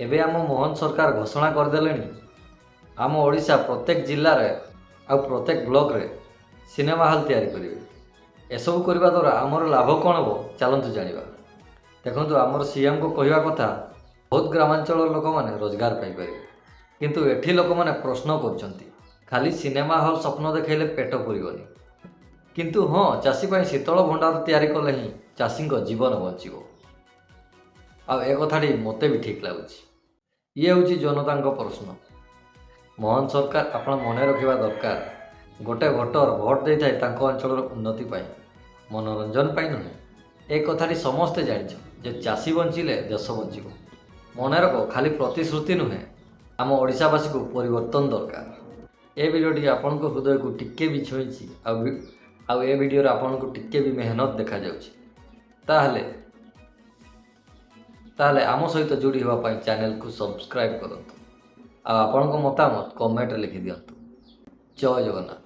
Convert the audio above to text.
एबे आम मोहन सरकार घोषणा करदे आम ओडिशा प्रत्येक जिले में आ प्रत्येक ब्लॉक रे सिनेमा हॉल तैयारी करेंगे। एसबू करने द्वारा आमर लाभ कौन हो चलतु जाना। देखो आमर सीएम को कहवा कथा बहुत ग्रामांचल लोक मैंने रोजगार पाइपर किंतु एठी लोक मैंने प्रश्न कर खाली सिनेमा हॉल स्वप्न देखले पेट पुरनी किंतु हाँ चाषी शीतल भंडार तैयारी कले ही चाषी जीवन बचो। ए कथाटी मत भी ठीक लगुच। ये हूँ जनता प्रश्न। मोहन सरकार आपण मन रखा दरकार गोटे भोटर भोट दे था अंचल उन्नति मनोरंजन नुहे। एक कथाटी समस्ते जान चाषी बंचिले देश बंचो। मन रख खाली प्रतिश्रुति नुहे आम ओडिशावासी को परिवर्तन दरकार। ए वीडियोटी आपण हृदय को टिके भी छुई आउ ए वीडियो आपण को टिके भी मेहनत देखा जाउछि ताहले आम सहित जोड़ी होगा चैनल को सब्सक्राइब करूँ। आपन को मतामत कमेंट लिखि दिंतु। जय जगन्नाथ।